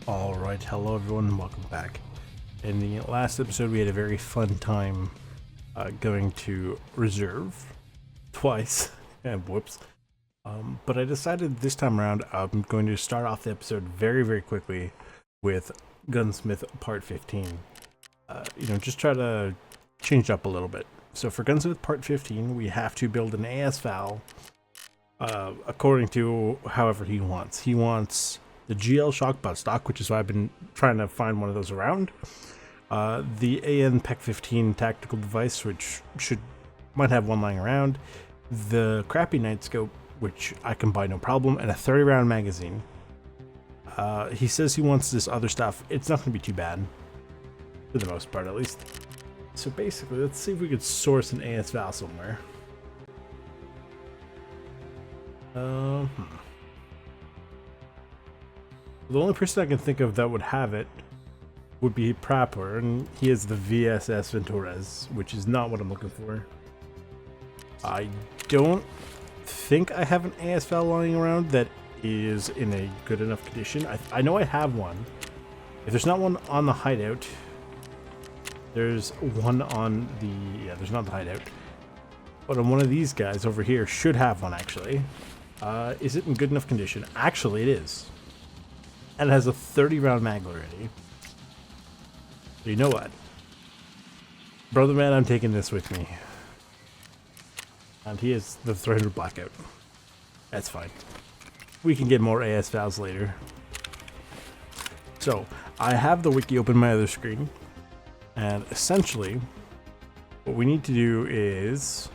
Alright, hello everyone, welcome back. In the last episode we had a very fun time going to reserve twice, and whoops. But I decided this time around I'm going to start off the episode very quickly with Gunsmith Part 15. Just try to change it up a little bit. So for Gunsmith Part 15 we have to build an AS Val according to however he wants. He wants the GL shock buttstock, which is why I've been trying to find one of those around. The AN PEC 15 tactical device, which might have one lying around. The crappy night scope, which I can buy no problem, and a 30-round magazine. He says he wants this other stuff. It's not going to be too bad, for the most part at least. So basically, let's see if we could source an AS Val somewhere. The only person I can think of that would have it would be Prapor, and he has the VSS Ventures, which is not what I'm looking for. I don't think I have an AS Val lying around that is in a good enough condition. I know I have one. If there's not one on the hideout, there's one on the... yeah, there's not the hideout. But on one of these guys over here should have one, actually. Is it in good enough condition? Actually, it is. And it has a 30-round mag already. So you know what? Brother man, I'm taking this with me. And he has the 300 blackout. That's fine. We can get more AS Vals later. So, I have the wiki open my other screen. And essentially, what we need to do is...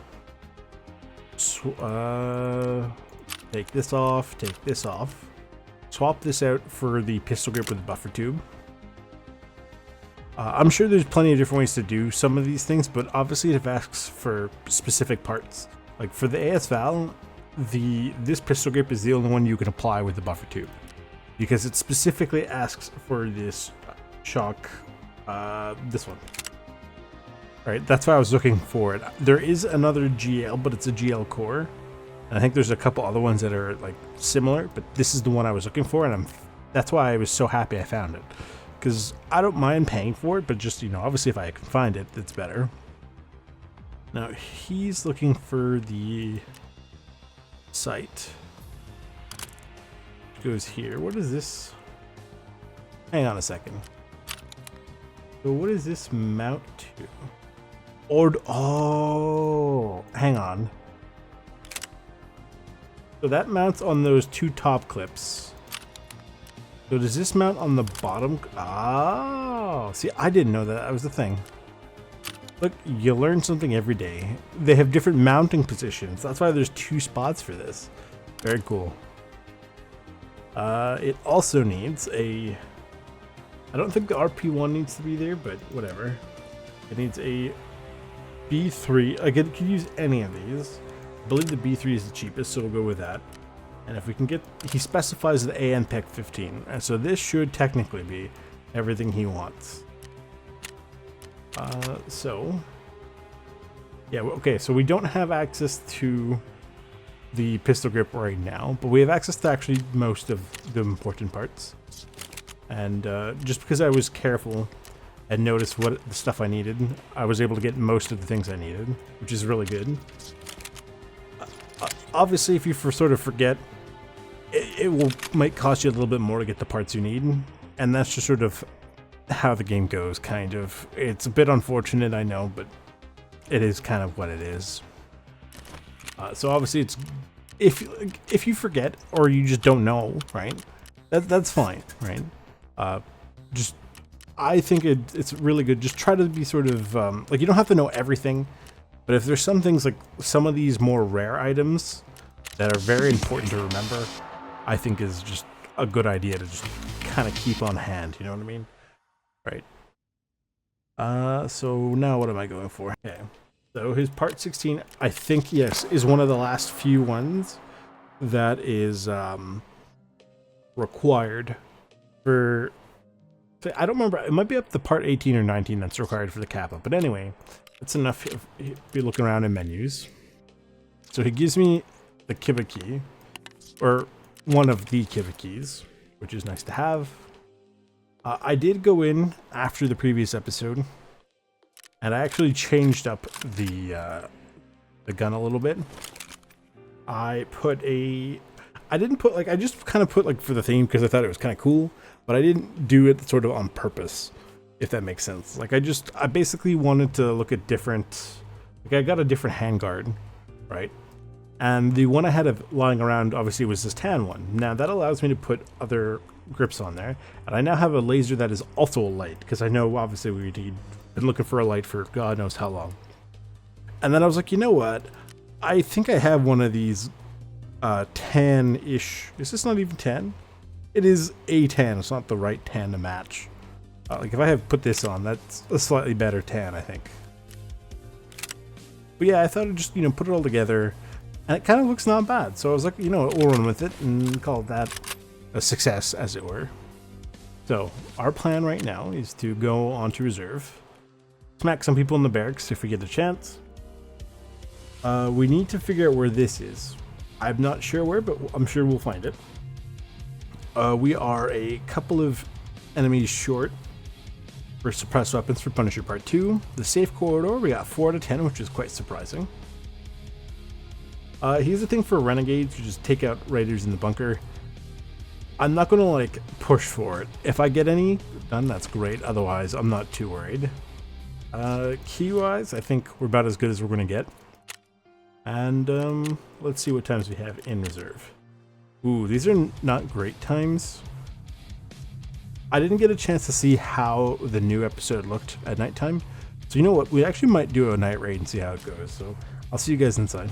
take this off, take this off. Swap this out for the pistol grip with the buffer tube. I'm sure there's plenty of different ways to do some of these things, but obviously it asks for specific parts. Like for the AS Val, this pistol grip is the only one you can apply with the buffer tube, because it specifically asks for this shock, this one. Right, that's why I was looking for it. There is another GL, but it's a GL core. And I think there's a couple other ones that are like similar, but this is the one I was looking for, and that's why I was so happy I found it. Because I don't mind paying for it, but just, obviously if I can find it, it's better. Now, he's looking for the sight. It goes here. What is this? Hang on a second. So what is this mount to? Oh, hang on. So that mounts on those two top clips. So does this mount on the bottom? Oh, see, I didn't know that was the thing. Look, you learn something every day. They have different mounting positions. That's why there's two spots for this. Very cool. It also needs a... I don't think the RP1 needs to be there, but whatever. It needs a B3. Again, you can use any of these. I believe the B3 is the cheapest, so we'll go with that. And if we can get... he specifies the AN PEC 15, and so this should technically be everything he wants. Yeah, okay, so we don't have access to the pistol grip right now, but we have access to actually most of the important parts. And just because I was careful and noticed what the stuff I needed, I was able to get most of the things I needed, which is really good. Obviously, if you sort of forget, it might cost you a little bit more to get the parts you need, and that's just sort of how the game goes, kind of. It's a bit unfortunate, I know, but it is kind of what it is. So obviously, it's if you forget or you just don't know, right? That's fine, right? I think it's really good. Just try to be sort of like, you don't have to know everything. But if there's some things, like some of these more rare items that are very important to remember, I think is just a good idea to just kind of keep on hand, you know what I mean? Right. So now what am I going for? Okay. So his part 16, I think, yes, is one of the last few ones that is required for... I don't remember, it might be up to part 18 or 19 that's required for the kappa, but anyway... That's enough if you be looking around in menus. So he gives me the Kiba key, or one of the Kiba keys, which is nice to have. I did go in after the previous episode, and I actually changed up the gun a little bit. I didn't put like, I just kind of put like for the theme because I thought it was kind of cool, but I didn't do it sort of on purpose, if that makes sense. Like I basically wanted to look at different, like I got a different handguard, right? And the one I had lying around obviously was this tan one. Now that allows me to put other grips on there, and I now have a laser that is also a light, because I know obviously we've been looking for a light for God knows how long. And then I was like, you know what? I think I have one of these tan-ish. Is this not even tan? It is a tan. It's not the right tan to match. Like if I have put this on, that's a slightly better tan, I think. But yeah, I thought I'd just, put it all together, and it kind of looks not bad. So I was like, we'll run with it and call that a success, as it were. So our plan right now is to go onto reserve, smack some people in the barracks if we get a chance. We need to figure out where this is. I'm not sure where, but I'm sure we'll find it. We are a couple of enemies short for suppressed weapons for Punisher Part 2. The safe corridor, we got 4 out of 10, which is quite surprising. Here's the thing for renegades, you just take out raiders in the bunker. I'm not going to like push for it. If I get any done, that's great. Otherwise, I'm not too worried. Key-wise, I think we're about as good as we're going to get. And let's see what times we have in reserve. Ooh, these are not great times. I didn't get a chance to see how the new episode looked at nighttime. So you know what? We actually might do a night raid and see how it goes. So I'll see you guys inside.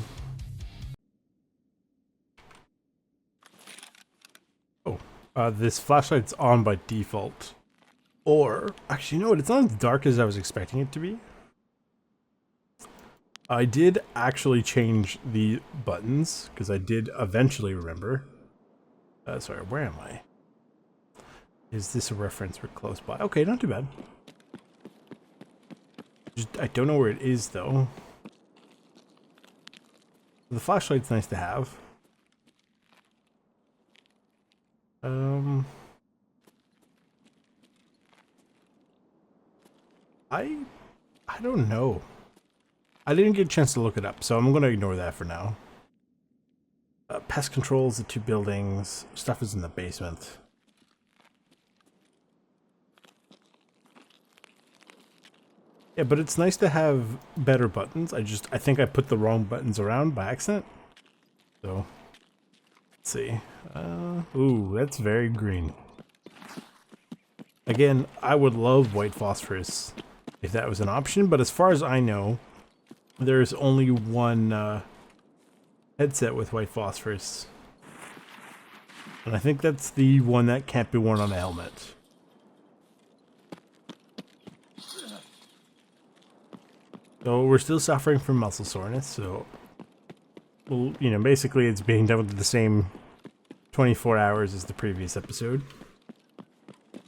This flashlight's on by default. Or, actually, you know what? It's not as dark as I was expecting it to be. I did actually change the buttons, because I did eventually remember. Sorry, where am I? Is this a reference? We're close by. Okay, not too bad. I don't know where it is, though. The flashlight's nice to have. I don't know. I didn't get a chance to look it up, so I'm going to ignore that for now. Pest controls, the 2 buildings, stuff is in the basement. Yeah, but it's nice to have better buttons. I think I put the wrong buttons around by accident. So, let's see. Ooh, that's very green. Again, I would love white phosphorus if that was an option, but as far as I know, there's only one headset with white phosphorus. And I think that's the one that can't be worn on a helmet. So we're still suffering from muscle soreness, so, well, basically it's being done with the same 24 hours as the previous episode.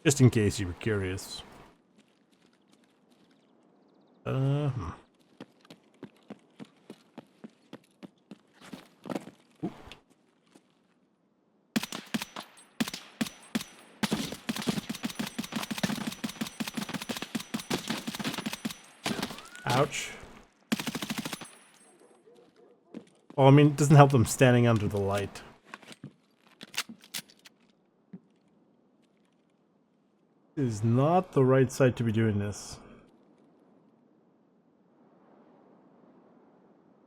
Just in case you were curious. Ouch. Well, I mean, it doesn't help them standing under the light. This is not the right side to be doing this.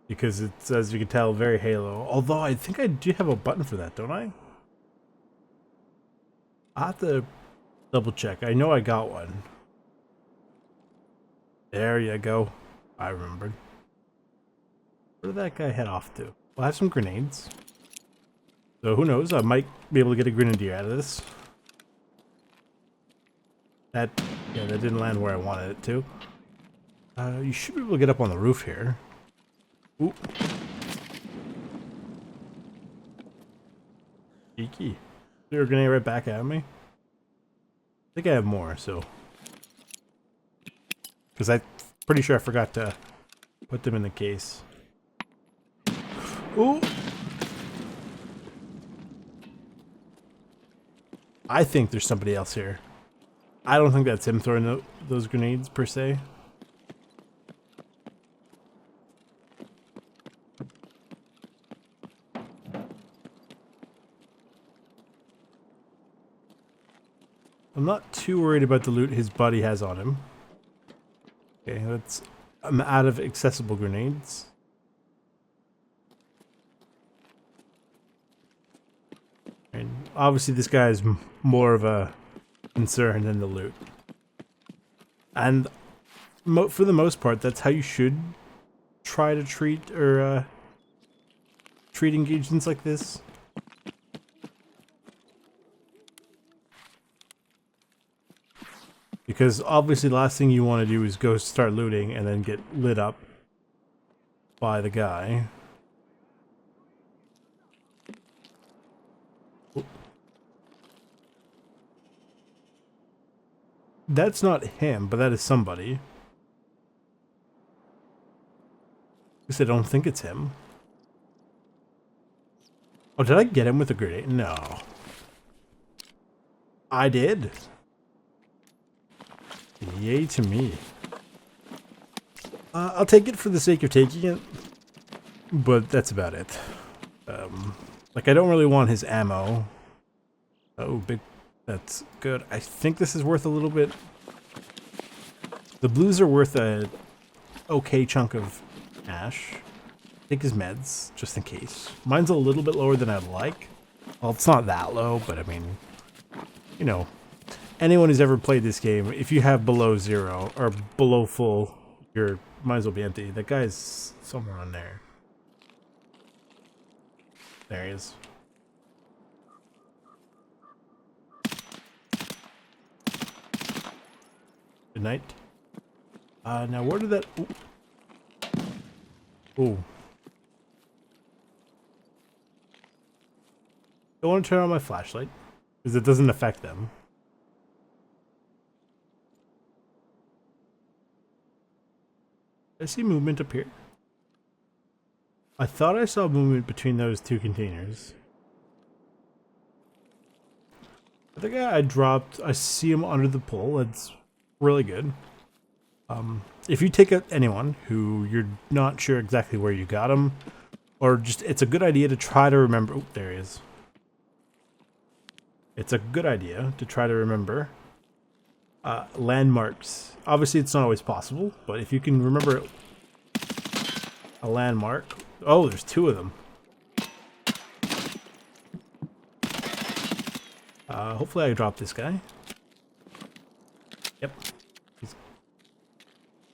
Because it's, as you can tell, very Halo. Although I think I do have a button for that, don't I? I'll have to double check. I know I got one. There you go. I remembered. Where did that guy head off to? Well, I have some grenades. So who knows? I might be able to get a grenadier out of this. That didn't land where I wanted it to. You should be able to get up on the roof here. Ooh. Cheeky. Threw a grenade right back at me. I think I have more, so. Because I'm pretty sure I forgot to put them in the case. Ooh! I think there's somebody else here. I don't think that's him throwing those grenades per se. I'm not too worried about the loot his buddy has on him. Okay, I'm out of accessible grenades. And obviously this guy is more of a concern than the loot. And for the most part, that's how you should try to treat engagements like this. Because obviously the last thing you want to do is go start looting and then get lit up by the guy. That's not him, but that is somebody. At least I don't think it's him. Oh, did I get him with a grenade? No. I did. Yay to me. I'll take it for the sake of taking it, but that's about it. Like, I don't really want his ammo. Oh, big. That's good. I think this is worth a little bit. The blues are worth a okay chunk of cash. Take his meds, just in case. Mine's a little bit lower than I'd like. Well, it's not that low, but I mean, you know, anyone who's ever played this game, if you have below 0 or below full, you might as well be empty. That guy's somewhere on there. There he is. Good night. Now where did that... Ooh. I want to turn on my flashlight, because it doesn't affect them. I see movement up here. I thought I saw movement between those two containers. I think I dropped... I see him under the pole. That's really good. If you take out anyone who you're not sure exactly where you got him, or just... It's a good idea to try to remember... Oh, there he is. It's a good idea to try to remember landmarks. Obviously, it's not always possible, but if you can remember a landmark... Oh, there's 2 of them. Hopefully I drop this guy. Yep. His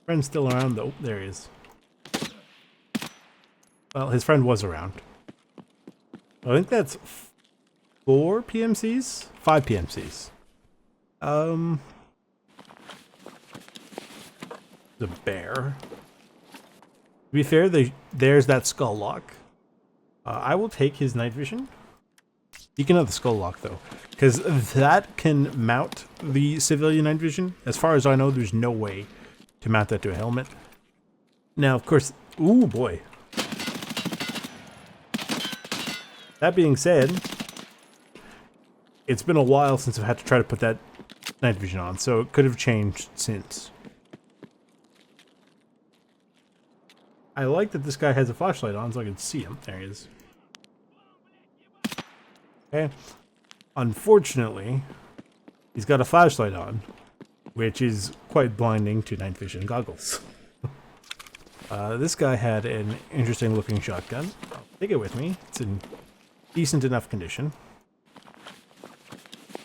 friend's still around, though. There he is. Well, his friend was around. I think that's 4 PMCs? 5 PMCs. The bear. To be fair, there's that skull lock. I will take his night vision. Speaking of the skull lock, though, because that can mount the civilian night vision. As far as I know, there's no way to mount that to a helmet. Now, of course, ooh boy. That being said, it's been a while since I've had to try to put that night vision on, so it could have changed since. I like that this guy has a flashlight on so I can see him. There he is. Okay. Unfortunately, he's got a flashlight on, which is quite blinding to night vision goggles. This guy had an interesting looking shotgun. I'll take it with me. It's in decent enough condition.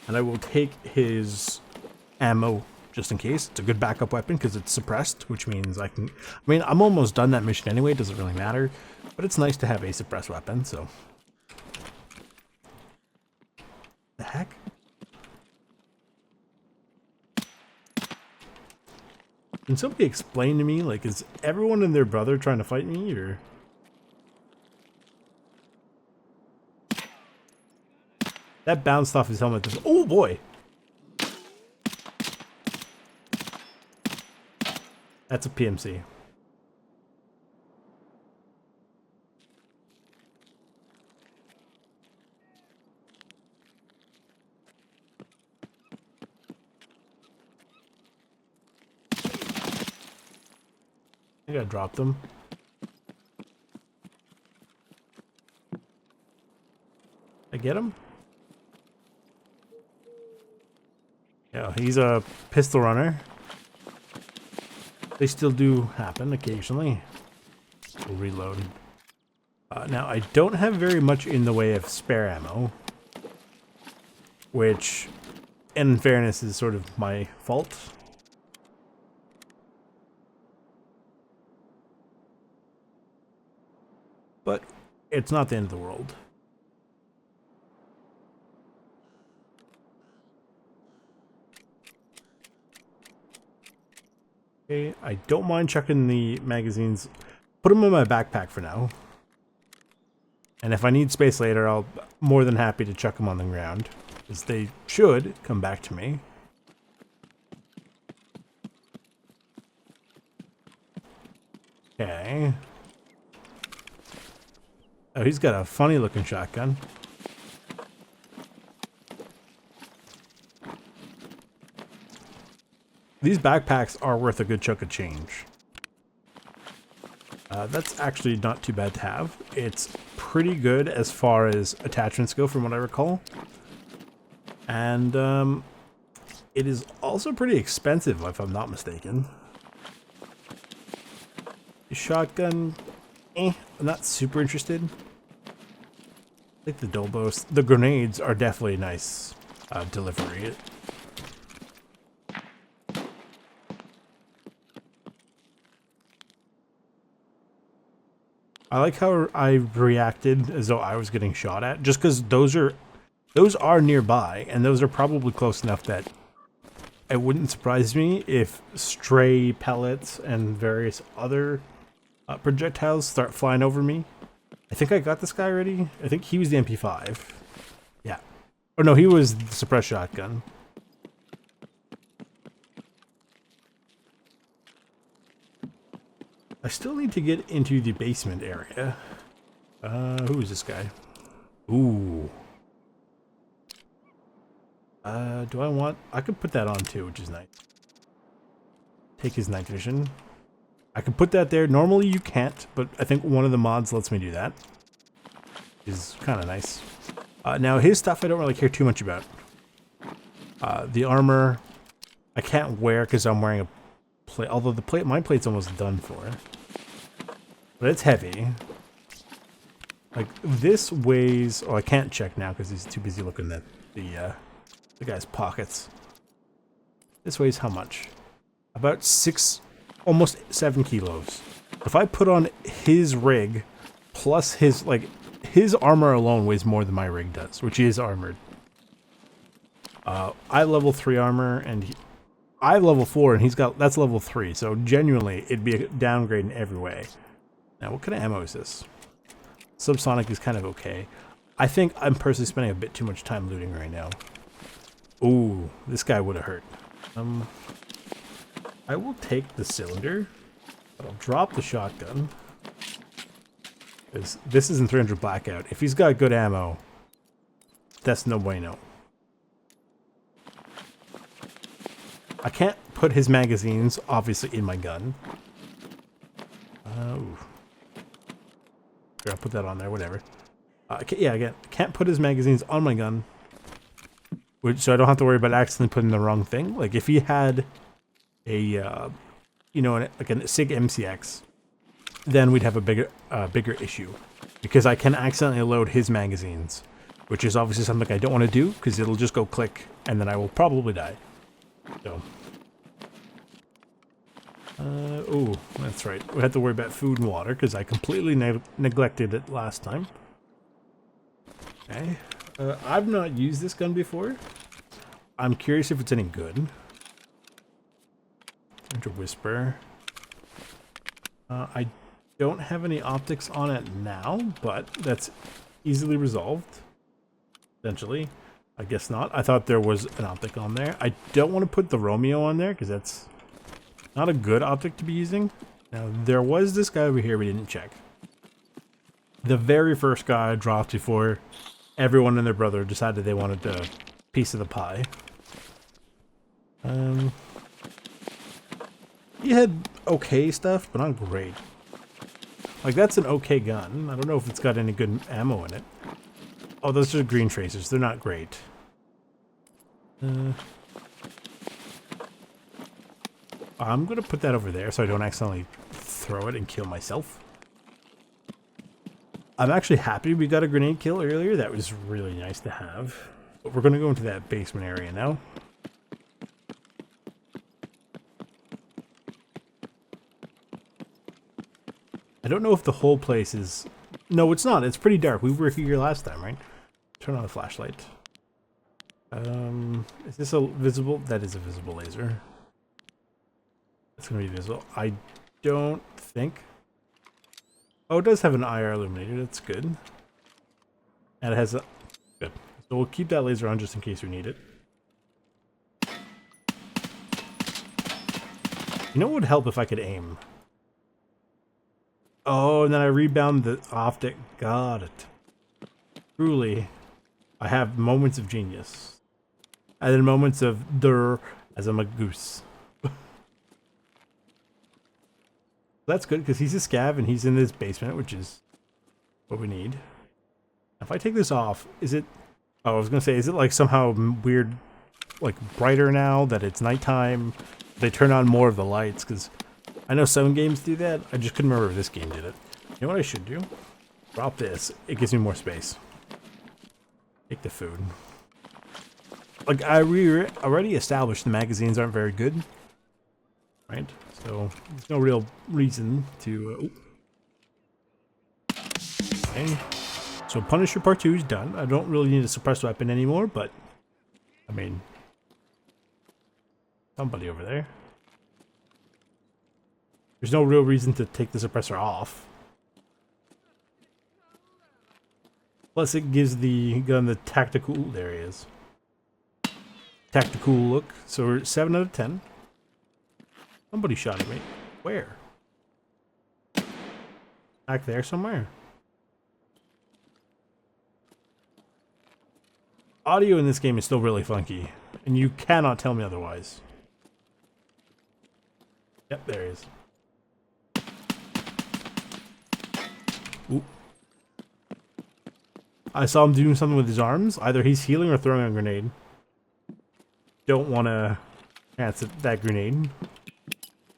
And I will take his ammo just in case. It's a good backup weapon because it's suppressed, which means I can... I mean, I'm almost done that mission anyway. It doesn't really matter. But it's nice to have a suppressed weapon, so... The heck? Can somebody explain to me, like, is everyone and their brother trying to fight me, or... That bounced off his helmet. Oh boy! That's a PMC. think I dropped them. I get him? Yeah, he's a pistol runner. They still do happen occasionally. We'll reload. Now, I don't have very much in the way of spare ammo, which, in fairness, is sort of my fault. But it's not the end of the world. Okay, I don't mind chucking the magazines. Put them in my backpack for now. And if I need space later, I'll be more than happy to chuck them on the ground, because they should come back to me. Okay. Oh, he's got a funny looking shotgun. These backpacks are worth a good chunk of change. That's actually not too bad to have. It's pretty good as far as attachments go, from what I recall. And it is also pretty expensive, if I'm not mistaken. Shotgun, I'm not super interested. I think the Dolbos, the grenades are definitely nice delivery. I like how I reacted as though I was getting shot at, just because those are nearby, and those are probably close enough that it wouldn't surprise me if stray pellets and various other projectiles start flying over me. I think I got this guy already. I think he was the MP5. Yeah. Oh no, he was the suppressed shotgun. I still need to get into the basement area. Who is this guy? Ooh. Do I want... I could put that on too, which is nice. Take his night vision. I could put that there. Normally you can't, but I think one of the mods lets me do that. Is kind of nice. Now his stuff I don't really care too much about. The armor I can't wear because I'm wearing a plate, although the plate, my plate's almost done for. But it's heavy. Like this weighs, oh I can't check now because he's too busy looking at the guy's pockets. This weighs how much? About 6, almost 7 kilos. If I put on his rig plus his, like, his armor alone weighs more than my rig does, which is armored. I level 3 armor and I have level 4 and he's got, that's level 3. So genuinely it'd be a downgrade in every way. Now what kind of ammo is this? Subsonic is kind of okay. I think I'm personally spending a bit too much time looting right now. Ooh, this guy would have hurt. I will take the cylinder, but I'll drop the shotgun. Because this isn't 300 blackout. If he's got good ammo, that's no bueno. I can't put his magazines, obviously, in my gun. Here, I'll put that on there, whatever. Yeah, again, can't put his magazines on my gun. So I don't have to worry about accidentally putting the wrong thing. Like, if he had a, you know, like a SIG MCX, then we'd have a bigger issue. Because I can accidentally load his magazines, which is obviously something I don't want to do, because it'll just go click, and then I will probably die. So. Oh, that's right. We had to worry about food and water, because I completely neglected it last time. Okay. I've not used this gun before. I'm curious if it's any good. Enter Whisper. I don't have any optics on it now, but that's easily resolved. Essentially. I guess not. I thought there was an optic on there. I don't want to put the Romeo on there, because that's not a good optic to be using. Now, there was this guy over here we didn't check. The very first guy I dropped before everyone and their brother decided they wanted a piece of the pie. He had okay stuff, but not great. Like, that's an okay gun. I don't know if it's got any good ammo in it. Oh, those are green tracers. They're not great. I'm going to put that over there so I don't accidentally throw it and kill myself. I'm actually happy we got a grenade kill earlier. That was really nice to have. But we're going to go into that basement area now. I don't know if the whole place is... No, it's not. It's pretty dark. We were here last time, right? Turn on the flashlight. Is this a visible? That is a visible laser. It's going to be visible. I don't think... Oh, it does have an IR illuminator. That's good. And it has a... Good. So we'll keep that laser on just in case we need it. You know what would help if I could aim? Oh, and then I rebound the optic. Got it. Truly, I have moments of genius. And then moments of durr as I'm a goose. That's good, because he's a scav and he's in this basement, which is what we need. If I take this off, is it... Oh, I was going to say, is it like somehow weird, like brighter now that it's nighttime? They turn on more of the lights, because I know some games do that. I just couldn't remember if this game did it. You know what I should do? Drop this. It gives me more space. Take the food. Like, I already established the magazines aren't very good. Right? So, there's no real reason to... Okay. So, Punisher Part 2 is done. I don't really need a suppressed weapon anymore, but... I mean... Somebody over there. There's no real reason to take the suppressor off. Plus, it gives the gun the tactical... Ooh, there he is. Tactical look. So, we're at 7 out of 10. Somebody shot at me. Where? Back there somewhere. Audio in this game is still really funky, and you cannot tell me otherwise. Yep, there he is. Ooh. I saw him doing something with his arms. Either he's healing or throwing a grenade. Don't want to chance that grenade.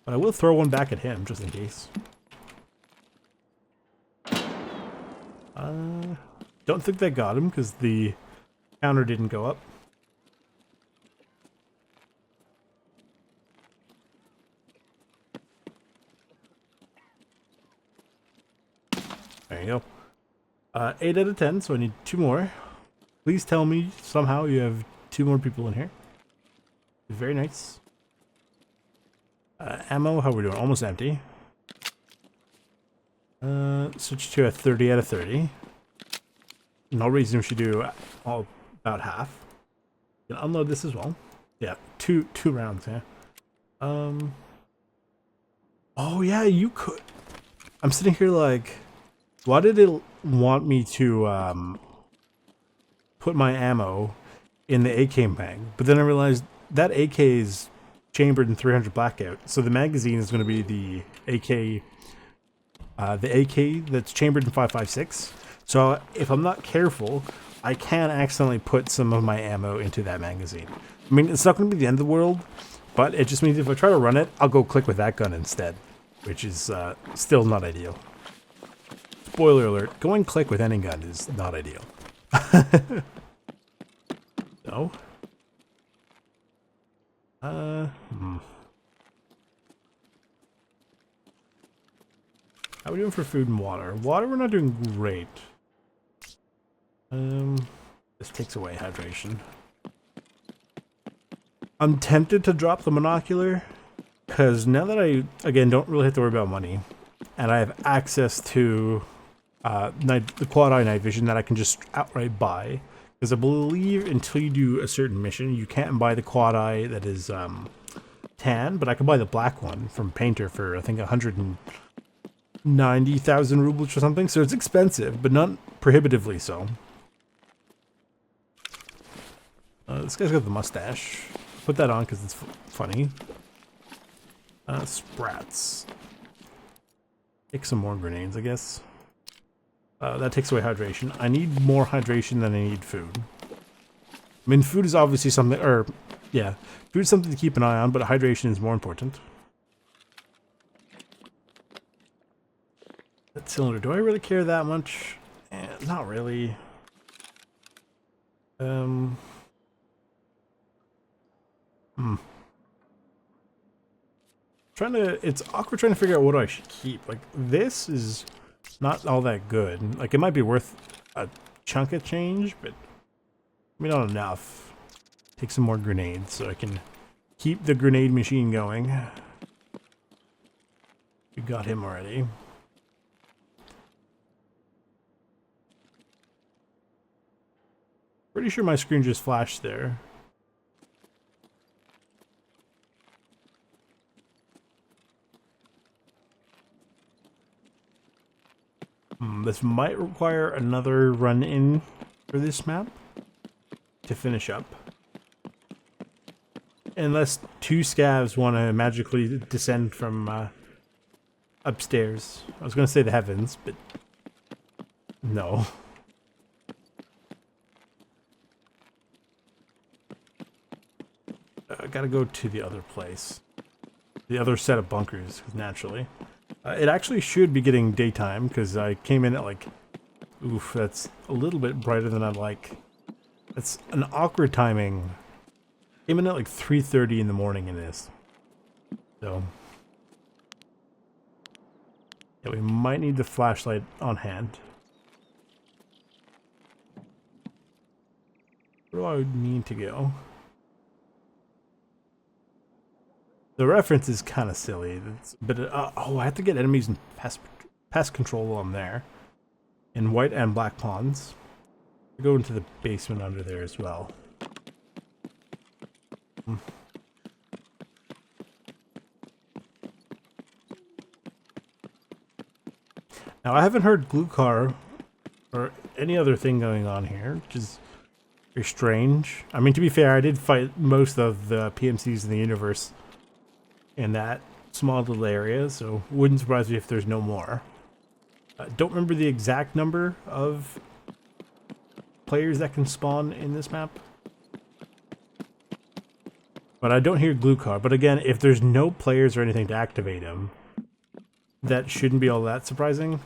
But I will throw one back at him, just in case. Don't think that got him, because the counter didn't go up. There you go. 8 out of 10, so I need 2 more. Please tell me somehow you have 2 more people in here. Very nice. Ammo, how are we doing? Almost empty. Switch to a 30 out of 30. No reason we should do all about half. Can unload this as well. Yeah, two rounds, yeah. Oh yeah, you could. I'm sitting here like, why did it want me to put my ammo in the AK mag? But then I realized that AK is chambered in 300 blackout, so the magazine is going to be the AK that's chambered in 5.56. So if I'm not careful, I can accidentally put some of my ammo into that magazine. I mean, it's not going to be the end of the world, but it just means if I try to run it, I'll go click with that gun instead, which is still not ideal. Spoiler alert, going click with any gun is not ideal. No. How are we doing for food and water? Water, we're not doing great. This takes away hydration. I'm tempted to drop the monocular, because now that I, again, don't really have to worry about money, and I have access to the quad eye night vision that I can just outright buy, because I believe until you do a certain mission, you can't buy the quad eye that is tan, but I can buy the black one from Painter for, I think, 190,000 rubles or something, so it's expensive, but not prohibitively so. This guy's got the mustache. Put that on because it's funny. Sprats. Take some more grenades, I guess. That takes away hydration. I need more hydration than I need food. I mean, food is obviously something, or, yeah, food is something to keep an eye on, but hydration is more important. That cylinder, do I really care that much? Not really. It's awkward trying to figure out what I should keep. Like, this is not all that good. Like, it might be worth a chunk of change, but maybe not enough. Take some more grenades so I can keep the grenade machine going. We got him already. Pretty sure my screen just flashed there. This might require another run-in for this map to finish up. Unless two scavs want to magically descend from upstairs. I was going to say the heavens, but no. I gotta go to the other place. The other set of bunkers, naturally. It actually should be getting daytime, because I came in at like... Oof, that's a little bit brighter than I'd like. That's an awkward timing. Came in at like 3:30 in the morning in this. So... yeah, we might need the flashlight on hand. Where do I need to go? The reference is kind of silly, but oh, I have to get enemies in pest control while I'm there. In white and black ponds. I go into the basement under there as well. Now I haven't heard glue car or any other thing going on here, which is very strange. I mean, to be fair, I did fight most of the PMCs in the universe in that small little area, so wouldn't surprise me if there's no more. Don't remember the exact number of players that can spawn in this map, but I don't hear glue car. But again, if there's no players or anything to activate them, that shouldn't be all that surprising.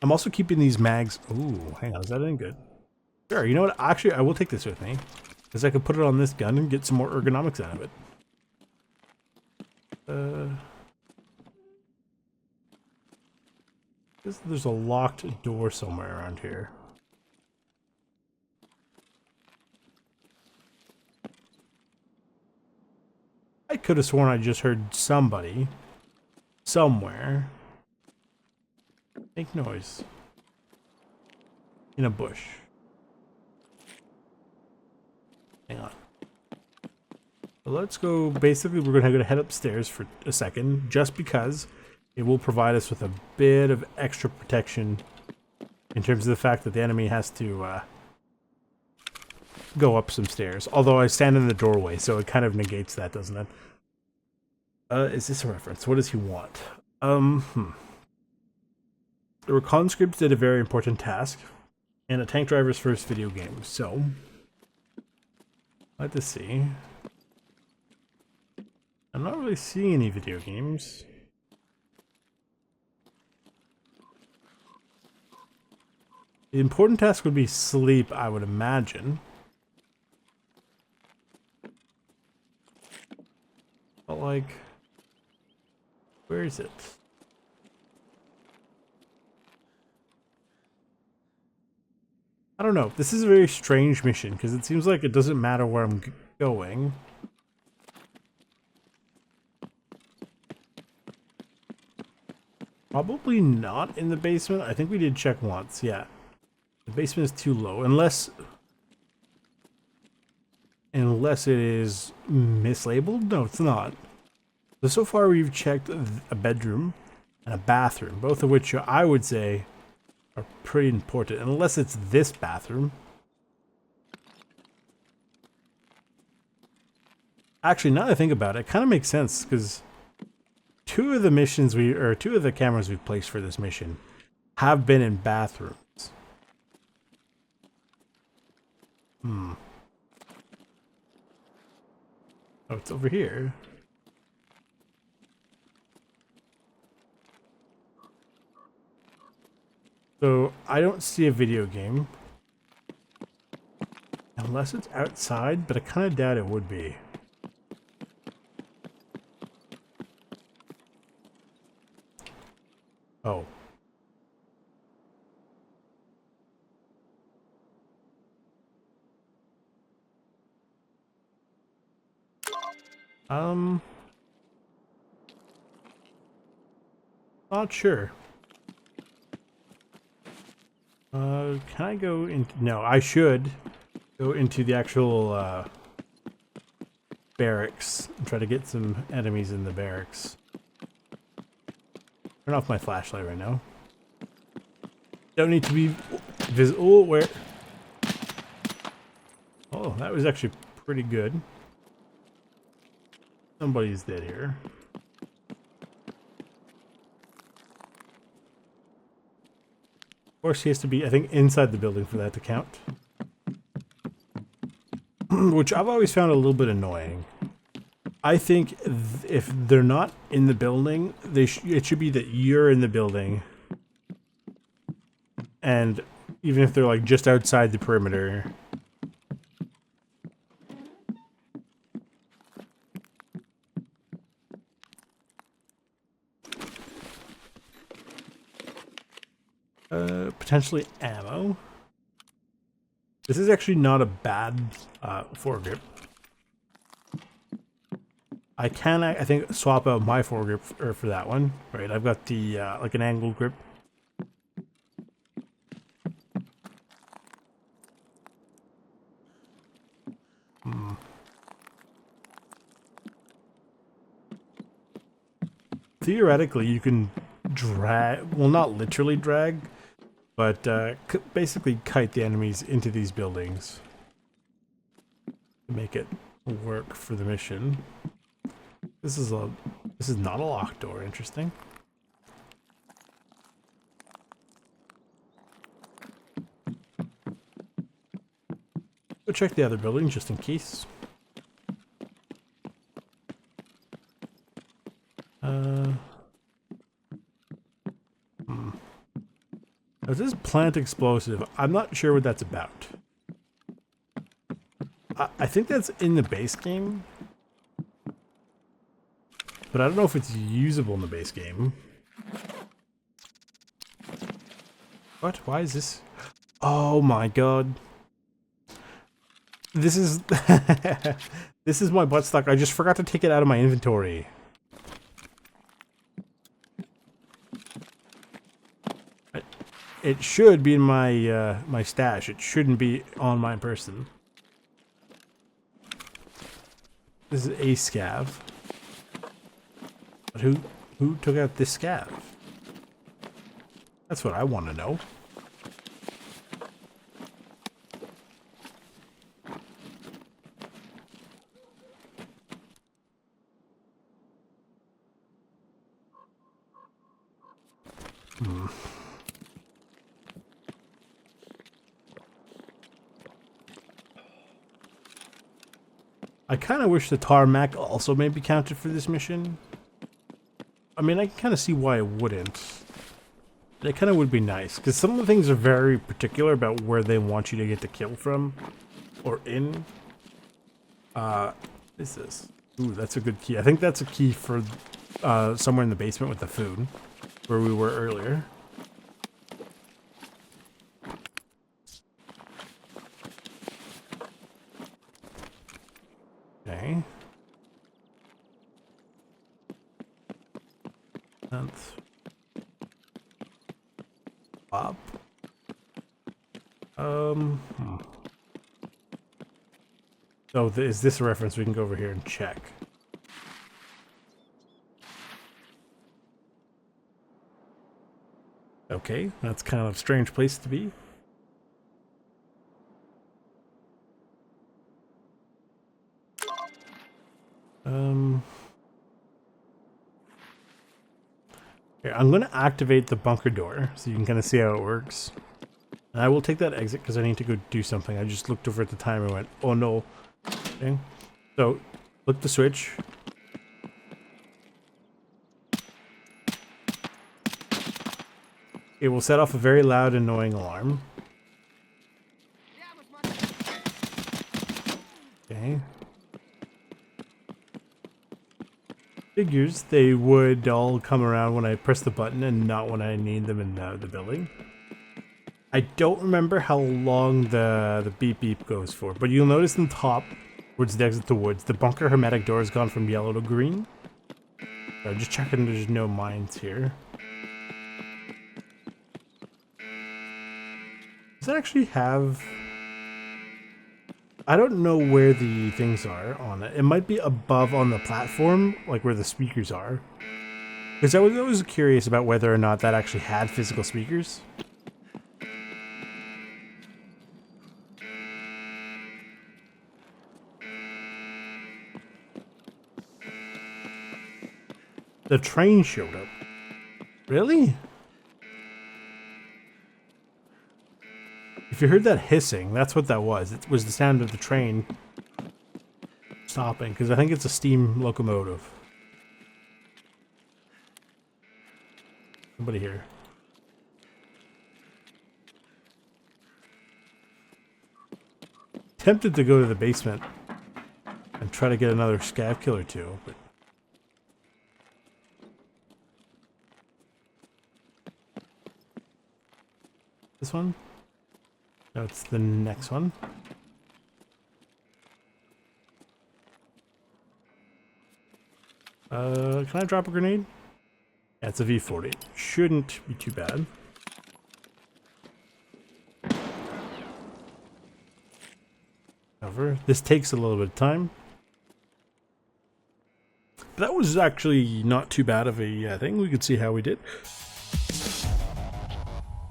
I'm also keeping these mags. Ooh, hang on, is that any good? Sure, you know what? Actually, I will take this with me, because I could put it on this gun and get some more ergonomics out of it. There's a locked door somewhere around here. I could have sworn I just heard somebody somewhere make noise in a bush. Hang on. Let's go. Basically, we're going to head upstairs for a second, just because it will provide us with a bit of extra protection in terms of the fact that the enemy has to go up some stairs. Although I stand in the doorway, so it kind of negates that, doesn't it? Is this a reference? What does he want? The conscripts did a very important task, and a tank driver's first video game, so... let's see. I'm not really seeing any video games. The important task would be sleep, I would imagine. But like, where is it? I don't know. This is a very strange mission because it seems like it doesn't matter where I'm going. Probably not in the basement. I think we did check once, yeah. The basement is too low, unless it is mislabeled. No, it's not. So far we've checked a bedroom and a bathroom, both of which I would say are pretty important, unless it's this bathroom. Actually, now that I think about it, it kind of makes sense because two of the cameras we've placed for this mission have been in bathrooms. Oh, it's over here. So I don't see a video game. Unless it's outside, but I kind of doubt it would be. Oh. Not sure. Can I go into... No, I should go into the actual, barracks and try to get some enemies in the barracks. Turn off my flashlight right now. Don't need to be visible. Oh, where... Oh, that was actually pretty good. Somebody's dead here. Of course, he has to be, I think, inside the building for that to count. Which I've always found a little bit annoying. I think if they're not in the building, it should be that you're in the building. And even if they're like just outside the perimeter. Potentially ammo. This is actually not a bad foregrip. I can, I think, swap out my foregrip for that one. Right, I've got the like an angle grip. Theoretically, you can drag, well, not literally drag, but basically kite the enemies into these buildings to make it work for the mission. This is not a locked door. Interesting. Go check the other building just in case. If this is plant explosive, I'm not sure what that's about. I think that's in the base game. But I don't know if it's usable in the base game. What? Why is this? Oh my god. This is... This is my buttstock. I just forgot to take it out of my inventory. It should be in my my stash. It shouldn't be on my person. This is a scav. But who took out this scav? That's what I want to know. I kind of wish the tarmac also maybe counted for this mission. I mean, I can kind of see why it wouldn't. But it kind of would be nice, because some of the things are very particular about where they want you to get the kill from. Or in. What is this? Ooh, that's a good key. I think that's a key for somewhere in the basement with the food. Where we were earlier. Okay. That's Bob. So is this a reference? We can go over here and check. Okay, that's kind of a strange place to be. Here, I'm going to activate the bunker door so you can kind of see how it works. And I will take that exit because I need to go do something. I just looked over at the timer and went, oh no. Okay. So, flip the switch. It will set off a very loud, annoying alarm. Okay. Figures they would all come around when I press the button and not when I need them in the building. I don't remember how long the beep beep goes for, but you'll notice in the top, towards the exit to woods, the bunker hermetic door has gone from yellow to green. So just checking there's no mines here. Does it actually have... I don't know where the things are on it. It might be above on the platform, like where the speakers are. Because I was always curious about whether or not that actually had physical speakers. The train showed up. Really? If you heard that hissing, that's what that was. It was the sound of the train stopping, because I think it's a steam locomotive. Nobody here. Tempted to go to the basement and try to get another scav kill or two, but... This one? No, it's the next one. Can I drop a grenade? Yeah, it's a V40. Shouldn't be too bad. However, this takes a little bit of time. But that was actually not too bad of a thing. We could see how we did.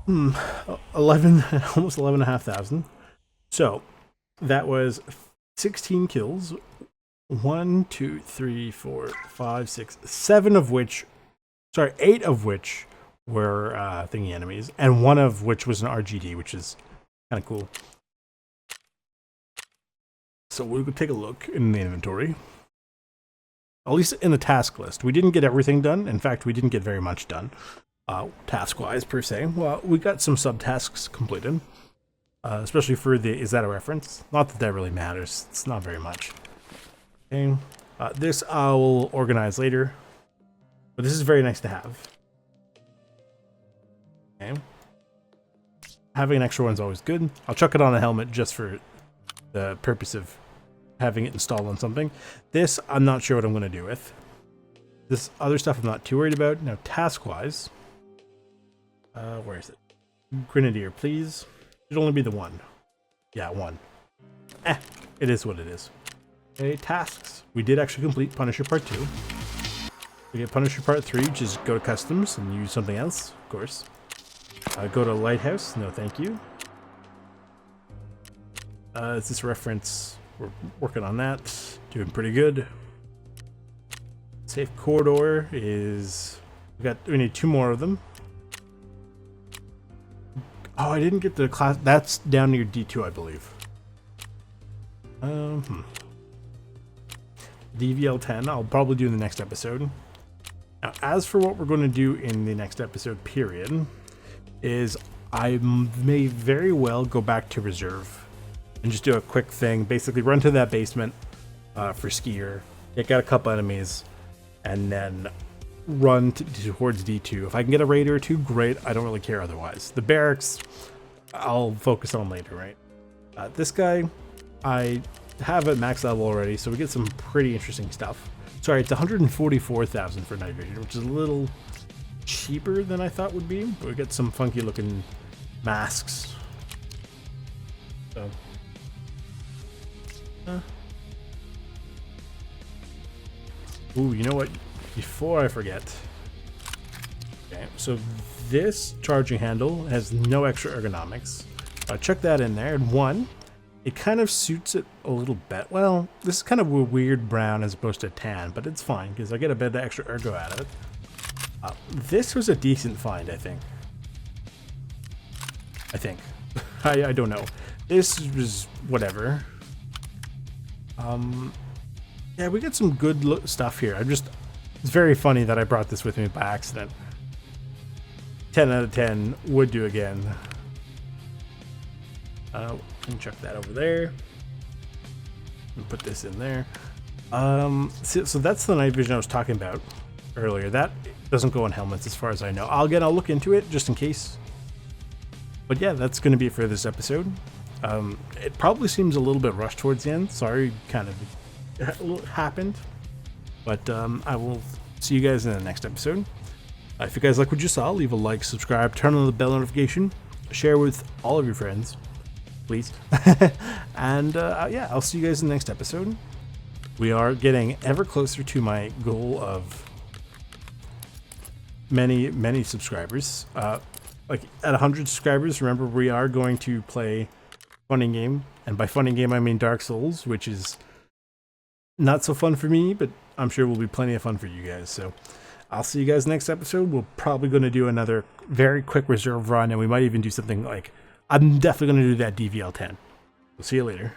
11, almost 11,500. So that was 16 kills. 1, 2, 3, 4, 5, 6, 7 of which, sorry, 8 of which were thingy enemies, and 1 of which was an RGD, which is kind of cool. So we'll take a look in the inventory. At least in the task list. We didn't get everything done. In fact, we didn't get very much done. Task-wise, per se. Well, we got some subtasks completed. Especially for the, is that a reference? Not that that really matters. It's not very much. Okay. This I will organize later. But this is very nice to have. Okay. Having an extra one's always good. I'll chuck it on a helmet just for the purpose of having it installed on something. This, I'm not sure what I'm going to do with. This other stuff I'm not too worried about. Now, task-wise... where is it? Grenadier, please. Should only be the one. Yeah, 1. It is what it is. Okay, tasks. We did actually complete Punisher Part 2. We get Punisher Part 3, which is go to Customs and use something else, of course. Go to Lighthouse. No, thank you. Is this reference? We're working on that. Doing pretty good. Safe corridor is... We need 2 more of them. Oh, I didn't get the class. That's down near D2, I believe. DVL10, I'll probably do in the next episode. Now, as for what we're going to do in the next episode, period, is I may very well go back to reserve and just do a quick thing. Basically, run to that basement for Skier, take out a couple enemies, and then run towards D2. If I can get a raid or 2, great. I don't really care otherwise. The barracks, I'll focus on later, right? This guy, I have at max level already, so we get some pretty interesting stuff. Sorry, it's 144,000 for night vision, which is a little cheaper than I thought would be, but we get some funky looking masks. So, ooh, you know what? Before I forget, okay, so this charging handle has no extra ergonomics. Chuck that in there, and 1, it kind of suits it a little bit. Well, this is kind of a weird brown as opposed to tan, but it's fine because I get a bit of extra ergo out of it. This was a decent find, I think. I don't know. This was whatever. Yeah, we got some good stuff here. It's very funny that I brought this with me by accident. 10 out of 10 would do again. Can chuck that over there. And put this in there. So that's the night vision I was talking about earlier. That doesn't go on helmets as far as I know. I'll look into it just in case. But yeah, that's going to be it for this episode. It probably seems a little bit rushed towards the end. Sorry, kind of happened. But I will see you guys in the next episode. If you guys like what you saw, leave a like, subscribe, turn on the bell notification, share with all of your friends, please. And yeah, I'll see you guys in the next episode. We are getting ever closer to my goal of many subscribers. Like at 100 subscribers, remember we are going to play Funning Game, and by Funning Game I mean Dark Souls, which is not so fun for me, but I'm sure will be plenty of fun for you guys. So I'll see you guys next episode. We're probably going to do another very quick reserve run, and we might even do something like, I'm definitely going to do that DVL 10. We'll see you later.